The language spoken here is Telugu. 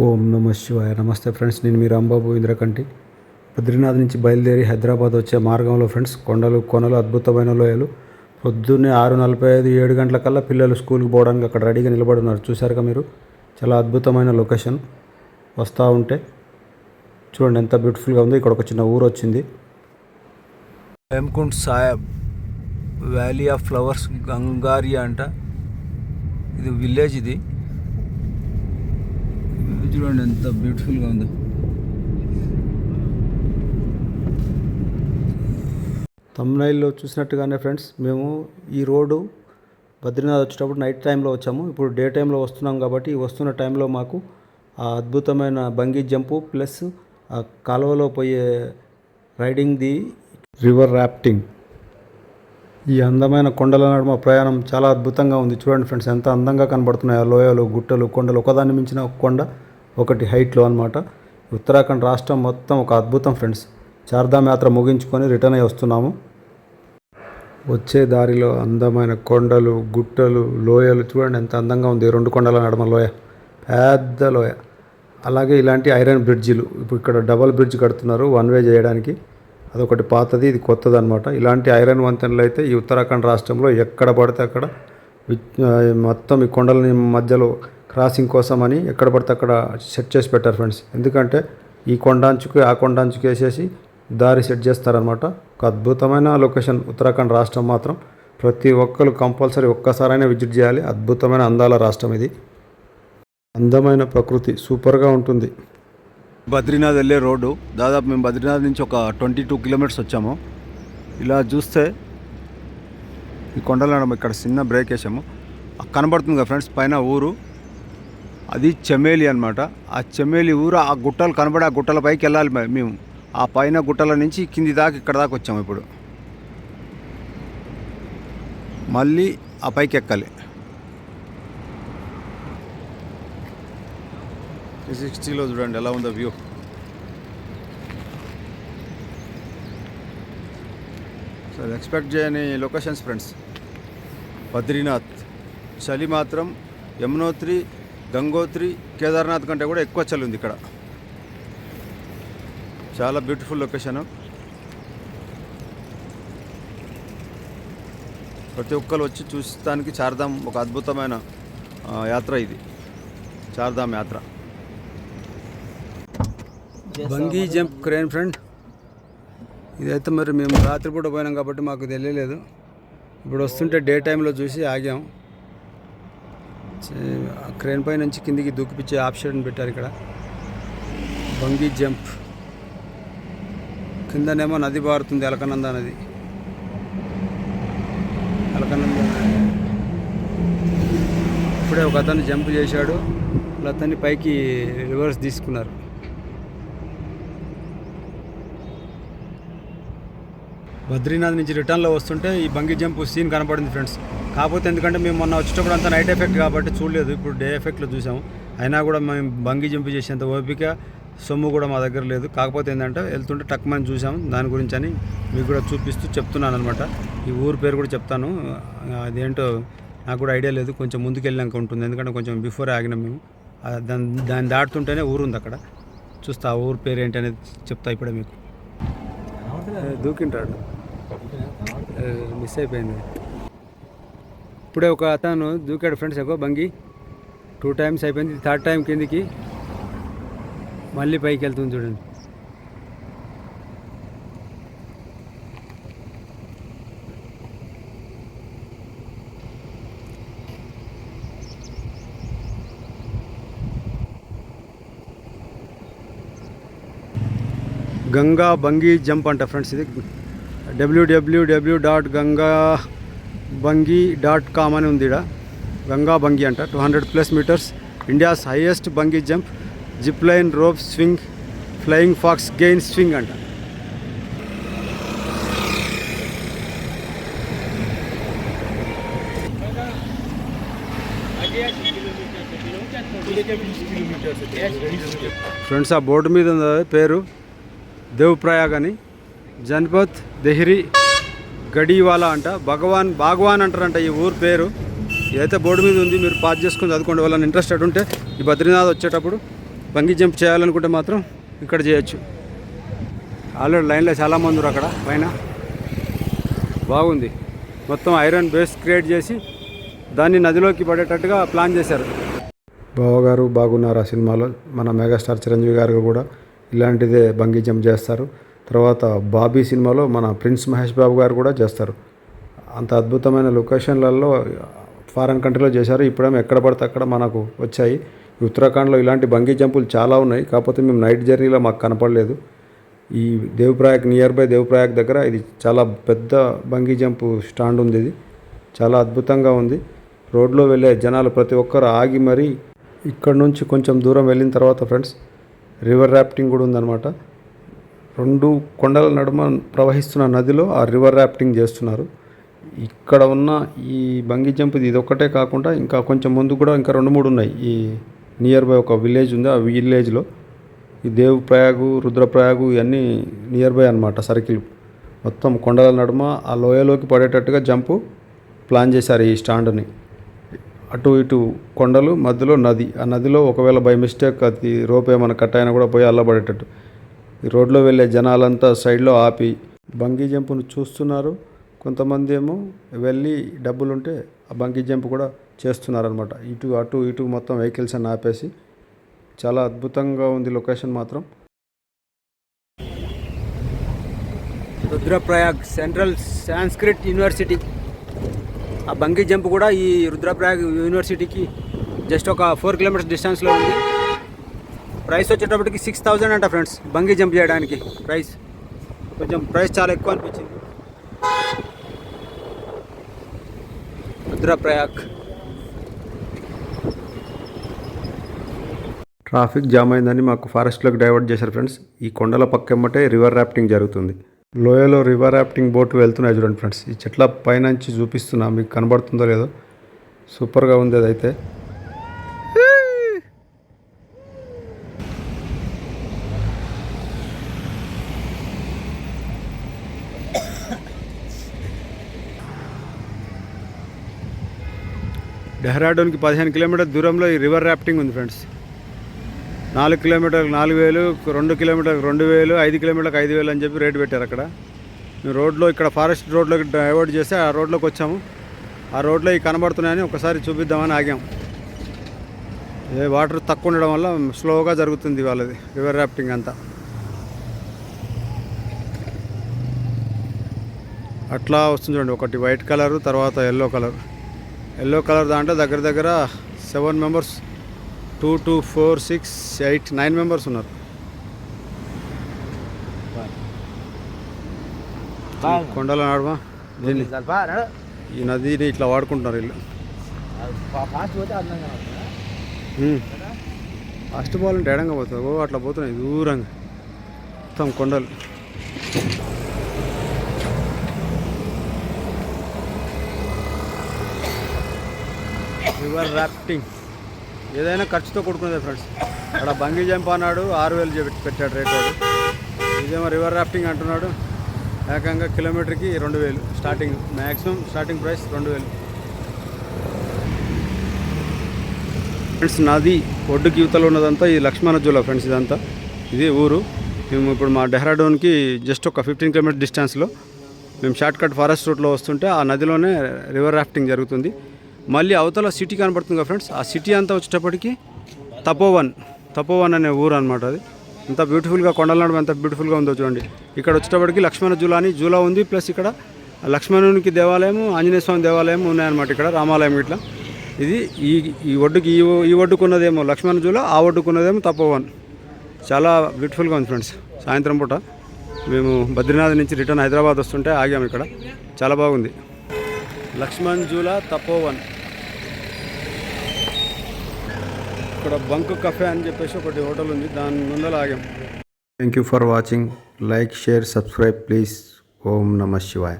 ఓం నమ శివాయ. నమస్తే ఫ్రెండ్స్, నేను మీ రాంబాబు ఇంద్రకంటి. బద్రీనాథ్ నుంచి బయలుదేరి హైదరాబాద్ వచ్చే మార్గంలో ఫ్రెండ్స్ కొండలు కొనలు అద్భుతమైన లోయలు. పొద్దున్నే 6:45 7 గంటలకల్లా పిల్లలు స్కూల్కి పోవడానికి అక్కడ రెడీగా నిలబడి ఉన్నారు. చూసారుగా మీరు, చాలా అద్భుతమైన లొకేషన్. వస్తూ ఉంటే చూడండి ఎంత బ్యూటిఫుల్గా ఉందో. ఇక్కడ ఒక చిన్న ఊరు వచ్చింది, Hemkund Saheb valley of flowers గంగారియా అంట. ఇది విలేజ్. ఇది చూడండి ఎంత బ్యూటిఫుల్గా ఉందో. తమ్నైల్లో చూసినట్టుగానే ఫ్రెండ్స్, మేము ఈ రోడ్డు బద్రీనాథ్ వచ్చేటప్పుడు నైట్ టైంలో వచ్చాము. ఇప్పుడు డే టైంలో వస్తున్నాం కాబట్టి ఈ వస్తున్న టైంలో మాకు ఆ అద్భుతమైన బంగీ జంపు ప్లస్ ఆ కాలువలో పోయే రైడింగ్ ది రివర్ రాఫ్టింగ్, ఈ అందమైన కొండల నడుమ ప్రయాణం చాలా అద్భుతంగా ఉంది. చూడండి ఫ్రెండ్స్, ఎంత అందంగా కనబడుతున్నాయి ఆ లోయలు, గుట్టలు, కొండలు. ఒకదాన్ని మించిన ఒక కొండ ఒకటి హైట్లో అనమాట. ఉత్తరాఖండ్ రాష్ట్రం మొత్తం ఒక అద్భుతం ఫ్రెండ్స్. చార్ధామ్ యాత్ర ముగించుకొని రిటర్న్ అయ్యి వస్తున్నాము. వచ్చే దారిలో అందమైన కొండలు, గుట్టలు, లోయలు చూడండి ఎంత అందంగా ఉంది. 2 కొండల నడుమ లోయ, పెద్ద లోయ. అలాగే ఇలాంటి ఐరన్ బ్రిడ్జిలు, ఇప్పుడు ఇక్కడ డబల్ బ్రిడ్జ్ కడుతున్నారు వన్ వే చేయడానికి. అదొకటి పాతది, ఇది కొత్తది అనమాట. ఇలాంటి ఐరన్ వంతెనలు అయితే ఈ ఉత్తరాఖండ్ రాష్ట్రంలో ఎక్కడ పడితే అక్కడ మొత్తం ఈ కొండల మధ్యలో క్రాసింగ్ కోసం అని ఎక్కడ పడితే అక్కడ సెట్ చేసి పెట్టారు ఫ్రెండ్స్. ఎందుకంటే ఈ కొండంచుకు ఆ కొండంచుకు వేసేసి దారి సెట్ చేస్తారనమాట. ఒక అద్భుతమైన లొకేషన్ ఉత్తరాఖండ్ రాష్ట్రం మాత్రం. ప్రతి ఒక్కరు కంపల్సరీ ఒక్కసారైనా విజిట్ చేయాలి. అద్భుతమైన అందాల రాష్ట్రం ఇది. అందమైన ప్రకృతి సూపర్గా ఉంటుంది. బద్రీనాథ్ వెళ్ళే రోడ్డు దాదాపు మేము బద్రీనాథ్ నుంచి ఒక 22 కిలోమీటర్స్ వచ్చాము. ఇలా చూస్తే ఈ కొండల ఇక్కడ చిన్న బ్రేక్ వేసాము. కనబడుతుంది కదా ఫ్రెండ్స్ పైన ఊరు, అది చమేలి అనమాట. ఆ చమేలి ఊరు ఆ గుట్టలు కనబడి ఆ గుట్టల పైకి వెళ్ళాలి మేము. ఆ పైన గుట్టల నుంచి కింది దాకా ఇక్కడ దాకా వచ్చాము. ఇప్పుడు మళ్ళీ ఆ పైకి ఎక్కాలి. 360లో చూడండి ఎలా ఉందో వ్యూ. సో ఎక్స్పెక్ట్ చేయని లొకేషన్స్ ఫ్రెండ్స్. బద్రీనాథ్ చలి మాత్రం యమునోత్రి, గంగోత్రి, కేదార్నాథ్ కంటే కూడా ఎక్కువ చలి ఉంది ఇక్కడ. చాలా బ్యూటిఫుల్ లొకేషను. ప్రతి ఒక్కరు వచ్చి చూస్తానికి చార్ధామ్ ఒక అద్భుతమైన యాత్ర ఇది, చార్ధామ్ యాత్ర. Bungee jump crane friend. ఇదైతే మరి మేము రాత్రిపూట పోయినాం కాబట్టి మాకు తెలియలేదు. ఇప్పుడు వస్తుంటే డే టైంలో చూసి ఆగాం. క్రేన్ పై నుంచి కిందికి దూకిపిచ్చే ఆప్షన్ పెట్టారు ఇక్కడ. Bungee jump. కిందనేమో నది పారుతుంది, అలకనంద నది. అలకనంద ఇప్పుడే ఒక అతను జంప్ చేశాడు, అతన్ని పైకి రివర్స్ తీసుకున్నారు. బద్రీనాథ్ నుంచి రిటర్న్లో వస్తుంటే ఈ బంగీ జంప్ సీన్ కనపడింది ఫ్రెండ్స్. కాకపోతే ఎందుకంటే మేము మొన్న వచ్చేటప్పుడు అంతా నైట్ ఎఫెక్ట్ కాబట్టి చూడలేదు, ఇప్పుడు డే ఎఫెక్ట్లో చూసాము. అయినా కూడా మేము బంగీ జంప్ చేసేంత ఓపిక సొమ్ము కూడా మా దగ్గర లేదు. కాకపోతే ఏంటంటే వెళ్తుంటే టక్మని చూసాము, దాని గురించి అని మీకు కూడా చూపిస్తూ చెప్తున్నాను అనమాట. ఈ ఊరు పేరు కూడా చెప్తాను, అదేంటో నాకు కూడా ఐడియా లేదు. కొంచెం ముందుకు వెళ్ళాక ఉంటుంది, ఎందుకంటే కొంచెం బిఫోర్ ఆగినాం మేము. దాన్ని దాటుతుంటేనే ఊరు ఉంది అక్కడ. చూస్తా ఆ ఊరు పేరు ఏంటి అనేది చెప్తా ఇప్పుడే మీకు. దూకింటాడు, మిస్ అయిపోయింది. ఇప్పుడే ఒక అతను దూకాడు ఫ్రెండ్స్. ఎక్కువ బంగి 2 టైమ్స్ అయిపోయింది, 3rd టైం కిందికి మళ్ళీ పైకి వెళ్తుంది చూడండి. గంగా బంగీ జంప్ అంట ఫ్రెండ్స్. ఇది www.gangabungi.com అని ఉంది. ఇక్కడ గంగా బంగీ అంట. 200+ meters, India's highest bungee jump, zip line, rope swing, flying fox గెయిన్ స్వింగ్ అంట. ఫ్రెండ్స్ ఆ బోర్డు మీద ఉంది పేరు దేవ్ప్రయాగ్ అని. జన్పత్ దెహ్రీ గడీవాలా అంట. బాగ్వాన్ అంటారంట ఈ ఊరు పేరు. ఇదైతే బోర్డు మీద ఉంది, మీరు పాస్ చేసుకొని చదువుకోండి. వాళ్ళని ఇంట్రెస్టెడ్ ఉంటే ఈ బద్రీనాథ్ వచ్చేటప్పుడు బంగీ జంప్ చేయాలనుకుంటే మాత్రం ఇక్కడ చేయొచ్చు. ఆల్రెడీ లైన్లో చాలామంది ఉన్నారు అక్కడ పైన. బాగుంది. మొత్తం ఐరన్ బేస్ క్రియేట్ చేసి దాన్ని నదిలోకి పడేటట్టుగా ప్లాన్ చేశారు. బావగారు బాగున్నారు ఆ సినిమాలో. మన మెగాస్టార్ చిరంజీవి గారు కూడా ఇలాంటిదే బంగీ జంప్ చేస్తారు. తర్వాత బాబీ సినిమాలో మన ప్రిన్స్ మహేష్ బాబు గారు కూడా చేస్తారు. అంత అద్భుతమైన లొకేషన్లలో ఫారెన్ కంట్రీలో చేశారు. ఇప్పుడేమో ఎక్కడ పడితే అక్కడ మనకు వచ్చాయి. ఉత్తరాఖండ్లో ఇలాంటి బంగీ జంపులు చాలా ఉన్నాయి. కాకపోతే మేము నైట్ జర్నీలో మాకు కనపడలేదు. ఈ దేవప్రయాగ్ నియర్ బై దేవప్రయాగ్ దగ్గర ఇది చాలా పెద్ద బంగీ జంపు స్టాండ్ ఉంది. ఇది చాలా అద్భుతంగా ఉంది. రోడ్లో వెళ్ళే జనాలు ప్రతి ఒక్కరు ఆగి మరీ ఇక్కడ నుంచి కొంచెం దూరం వెళ్ళిన తర్వాత ఫ్రెండ్స్ రివర్ ర్యాఫ్టింగ్ కూడా ఉందన్నమాట. 2 కొండల నడుమ ప్రవహిస్తున్న నదిలో ఆ రివర్ ర్యాఫ్టింగ్ చేస్తున్నారు. ఇక్కడ ఉన్న ఈ బంగీ జంప్ ఇది ఒక్కటే కాకుండా ఇంకా కొంచెం ముందు కూడా ఇంకా 2-3 ఉన్నాయి. ఈ నియర్ బై ఒక విలేజ్ ఉంది. ఆ విలేజ్లో ఈ దేవప్రయాగు, రుద్రప్రయాగు ఇవన్నీ నియర్ బై అనమాట. సర్కిల్ మొత్తం కొండల నడుమ ఆ లోయలోకి పడేటట్టుగా జంపు ప్లాన్ చేశారు ఈ స్టాండ్ని. అటు ఇటు కొండలు, మధ్యలో నది. ఆ నదిలో ఒకవేళ బై మిస్టేక్ అది రోప్ ఏమైనా కట్ అయినా కూడా పోయి అల్లబడేటట్టు. ఈ రోడ్లో వెళ్ళే జనాలంతా సైడ్లో ఆపి బంగీ జంపును చూస్తున్నారు. కొంతమంది ఏమో వెళ్ళి డబ్బులుంటే ఆ బంగీ జంప్ కూడా చేస్తున్నారనమాట. ఇటు అటు ఇటు మొత్తం వెహికల్స్ అన్ని ఆపేసి చాలా అద్భుతంగా ఉంది లొకేషన్ మాత్రం. Rudraprayag central Sanskrit university. ఆ బంగీ జంప్ కూడా ఈ రుద్రప్రయాగ్ యూనివర్సిటీకి జస్ట్ ఒక 4 కిలోమీటర్స్ డిస్టెన్స్లో ఉంది. ప్రైస్ వచ్చేటప్పటికి 6,000 అంట ఫ్రెండ్స్. బంగీ జంప్ చేయడానికి కొంచెం ప్రైస్ చాలా ఎక్కువ అనిపించింది. రుద్రప్రయాగ్ ట్రాఫిక్ జామ్ అయిందని మాకు ఫారెస్ట్లోకి డైవర్ట్ చేశారు ఫ్రెండ్స్. ఈ కొండల పక్కెమ్మటే రివర్ ర్యాఫ్టింగ్ జరుగుతుంది. లోయలో రివర్ ర్యాఫ్టింగ్ బోట్లు వెళ్తున్నాయి చూడండి ఫ్రెండ్స్. ఈ చెట్ల పైనుంచి చూపిస్తున్నా, మీకు కనబడుతుందో లేదో. సూపర్గా ఉంది అదైతే. డెహ్రాడూన్కి 15 కిలోమీటర్ దూరంలో ఈ రివర్ ర్యాఫ్టింగ్ ఉంది ఫ్రెండ్స్. 4 కిలోమీటర్లకు 4,000, 2 కిలోమీటర్లకు 2,000, 5 కిలోమీటర్లకు 5,000 అని చెప్పి రేటు పెట్టారు అక్కడ. మేము రోడ్లో ఇక్కడ ఫారెస్ట్ రోడ్లోకి డైవర్ట్ చేస్తే ఆ రోడ్లోకి వచ్చాము. ఆ రోడ్లో ఇవి కనబడుతున్నాయని ఒకసారి చూపిద్దామని ఆగాం. వాటర్ తక్కువ ఉండడం వల్ల స్లోగా జరుగుతుంది వాళ్ళది రివర్ ర్యాఫ్టింగ్ అంతా. అట్లా వస్తుంది చూడండి. ఒకటి వైట్ కలర్, తర్వాత ఎల్లో కలర్. ఎల్లో కలర్ దాంట్లో దగ్గర దగ్గర 7 మెంబర్స్, 2, 2, 4, 6, 8, 9 మెంబర్స్ ఉన్నారు. కొండల నడుమ దీన్ని ఈ నదిని ఇట్లా వాడుకుంటున్నారు వీళ్ళు. ఫాస్ట్ పోవాలంటే ఎడంగా పోతుంది. అట్లా పోతున్నాయి దూరంగా మొత్తం కొండలు. రివర్ ర్యాఫ్టింగ్ ఏదైనా ఖర్చుతో కూడుకున్నదే ఫ్రెండ్స్. అక్కడ బంగీ జంప్ అన్నాడు 6,000 పెట్టాడు రేట్. ఇదేమో రివర్ ర్యాఫ్టింగ్ అంటున్నాడు. ఏకంగా కిలోమీటర్కి 2,000 starting. Maximum starting price 2,000 friends. నది ఒడ్డుకి యువతలో ఉన్నదంతా ఈ లక్ష్మణ జూలా ఫ్రెండ్స్. ఇదంతా ఇది ఊరు. మేము ఇప్పుడు మా డెహ్రాడూన్కి జస్ట్ ఒక 15 కిలోమీటర్ డిస్టెన్స్లో మేము షార్ట్ కట్ ఫారెస్ట్ రూట్లో వస్తుంటే ఆ నదిలోనే రివర్ ర్యాఫ్టింగ్ జరుగుతుంది. మళ్ళీ అవతల సిటీ కనబడుతుంది కదా ఫ్రెండ్స్. ఆ సిటీ అంతా వచ్చేటప్పటికి తపోవన్ అనే ఊరు అనమాట. అది ఎంత బ్యూటిఫుల్గా కొండల నడుమ ఎంత బ్యూటిఫుల్గా ఉందో చూడండి. ఇక్కడ వచ్చేటప్పటికి లక్ష్మణ జూలా అని జూలా ఉంది. ప్లస్ ఇక్కడ లక్ష్మణునికి దేవాలయం, ఆంజనేయ స్వామి దేవాలయం ఉన్నాయన్నమాట. ఇక్కడ రామాలయం ఇట్లా. ఇది ఈ ఒడ్డుకి ఈ ఒడ్డుకున్నదేమో లక్ష్మణ జూలా, ఆ ఒడ్డుకున్నదేమో తపోవన్. చాలా బ్యూటిఫుల్గా ఉంది ఫ్రెండ్స్. సాయంత్రం పూట మేము బద్రీనాథ్ నుంచి రిటర్న్ హైదరాబాద్ వస్తుంటే ఆగాము ఇక్కడ. చాలా బాగుంది. లక్ష్మణ్ జూలా తపోవన్. ఇక్కడ బంక్ కఫే అని చెప్పేసి ఒకటి హోటల్ ఉంది, దాని ముందర ఆగాం. Thank you for watching. Like, share, subscribe please. ఓం నమః శివాయ.